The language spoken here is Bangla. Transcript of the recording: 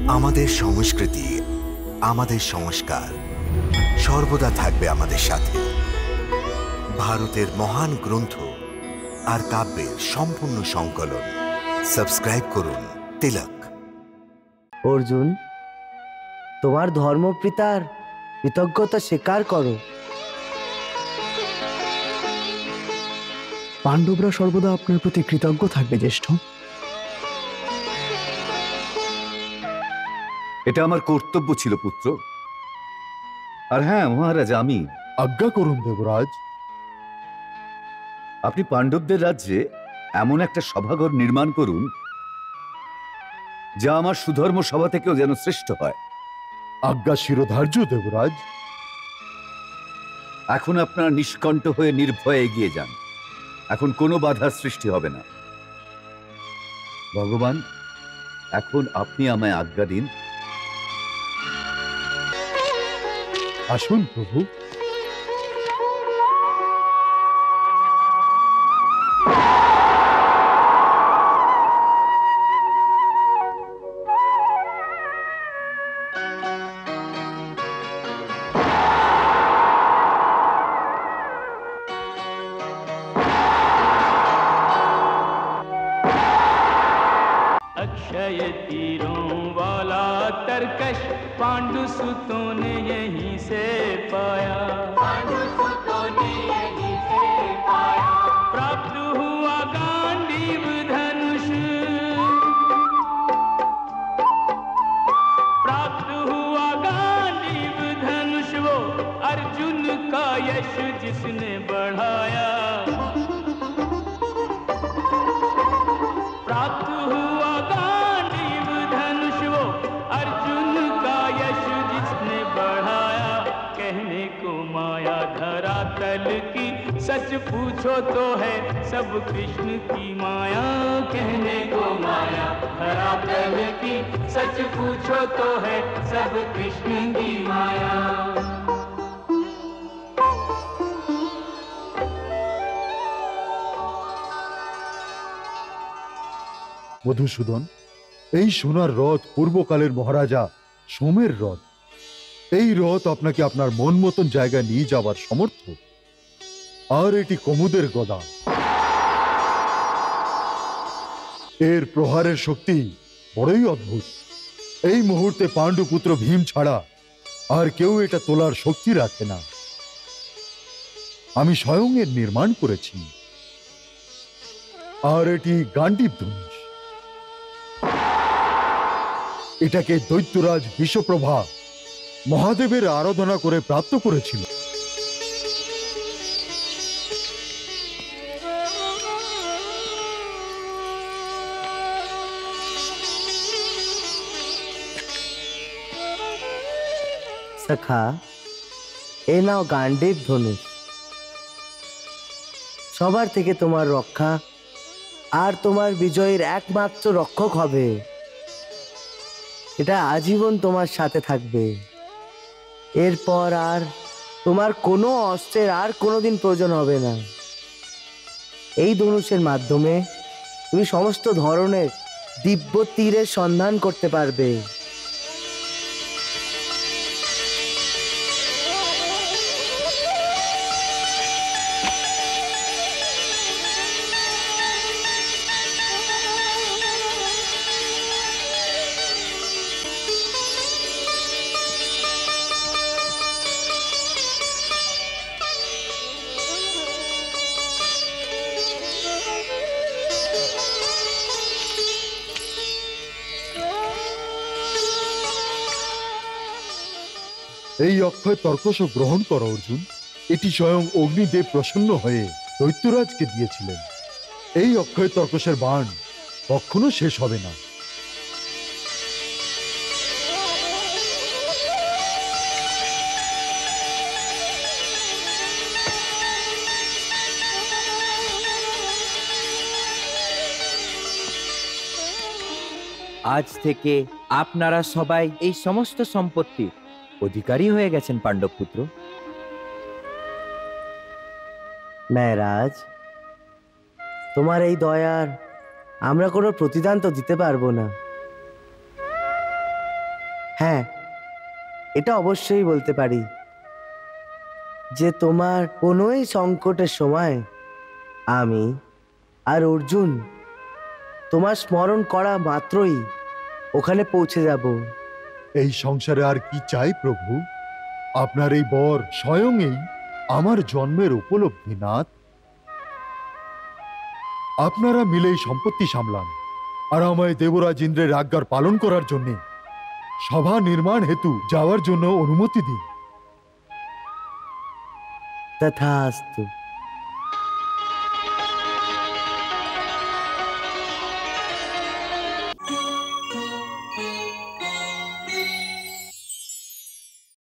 আমাদের সংস্কৃতি, আমাদের সংস্কার সর্বদা থাকবে আমাদের সাথে। ভারতের মহান গ্রন্থ আর কাব্যের সম্পূর্ণ সংকলন। সাবস্ক্রাইব করুন তিলক। অর্জুন, তোমার ধর্মপিতার কৃতজ্ঞতা স্বীকার করো। পাণ্ডবরা সর্বদা আপনার প্রতি কৃতজ্ঞ থাকবে জ্যেষ্ঠ। এটা আমার কর্তব্য ছিল পুত্র। আর হ্যাঁ মহারাজ, আমি আজ্ঞা করুন দেবরাজ। আপনি পাণ্ডবদের রাজ্যে এমন একটা সভাঘর নির্মাণ করুন যা আমার সুধর্ম সভা থেকেও যেন শ্রেষ্ঠ হয়। আজ্ঞা শিরোধার্য দেবরাজ। এখন আপনার নিষ্কণ্ঠ হয়ে নির্ভয়ে এগিয়ে যান। এখন কোনো বাধার সৃষ্টি হবে না। ভগবান, এখন আপনি আমায় আজ্ঞা দিন। আসুন প্রভু। अक्षय तीरों वाला तरकश पांडु सुतों ने यहीं से पाया। प्राप्त हुआ गांडीव धनुष, प्राप्त हुआ गांडीव धनुष वो अर्जुन का यश जिसने बढ़ाया। प्राप्त हुआ गांडीव धनुष वो अर्जुन का यश जिसने बढ़ाया। कहने को माया धरातल की, सच पूछो तो है सब कृष्ण की माया। कहने को माया धरातल की, सच पूछो तो है सब कृष्ण की माया। মধুসূদন, এই সোনার রথ পূর্বকালের মহারাজা সোমের রথ। এই রথ আপনাকে আপনার মন মতন জায়গায় নিয়ে যাওয়ার সমর্থ। আর এটি কমুদের গদা। এর প্রহারের শক্তি বড়ই অদ্ভুত। এই মুহূর্তে পাণ্ডুপুত্র ভীম ছাড়া আর কেউ এটা তোলার শক্তি রাখে না। আমি স্বয়ং এর নির্মাণ করেছি। আর এটি গান্ডীব ধনুষ। এটাকে দৈত্যরাজ বিশ্বপ্রভা মহাদেবের আরাধনা করে প্রাপ্ত করেছিল। সখা, এ নাও গান্ডীব ধনুষ। সবার থেকে তোমার রক্ষা আর তোমার বিজয়ের একমাত্র রক্ষক হবে। এটা আজীবন তোমার সাথে থাকবে। এরপর আর তোমার কোনো অস্ত্রের আর কোনোদিন প্রয়োজন হবে না। এই ধনুষের মাধ্যমে তুমি সমস্ত ধরনের দিব্য তীরের সন্ধান করতে পারবে। এই অক্ষয় তর্কশ গ্রহণ করো অর্জুন। এটি স্বয়ং অগ্নিদেব প্রসন্ন হয়ে দৈত্যরাজকে দিয়েছিলেন। এই অক্ষয় তর্কশের বাণ কখনো শেষ হবে না। আজ থেকে আপনারা সবাই এই সমস্ত সম্পত্তির অধিকারী হয়ে গেছেন পাণ্ডব পুত্র। মহারাজ, তোমার এই দয়ার আমরা কোনো প্রতিদান তো দিতে পারবো না। হ্যাঁ, এটা অবশ্যই বলতে পারি যে তোমার কোনোই সংকটের সময় আমি আর অর্জুন তোমার স্মরণ করা মাত্রই ওখানে পৌঁছে যাব। এই সংসারে আর কি চাই প্রভু? আপনার এই বর স্বয়ংই আমার জন্মের উপলব্ধি, নাথ। আপনারা মিলেই সম্পত্তি সামলান আর আমায় দেবরাজ ইন্দ্রের আজ্ঞার পালন করার জন্য সভা নির্মাণ হেতু যাওয়ার জন্য অনুমতি দিন। তথাস্তু।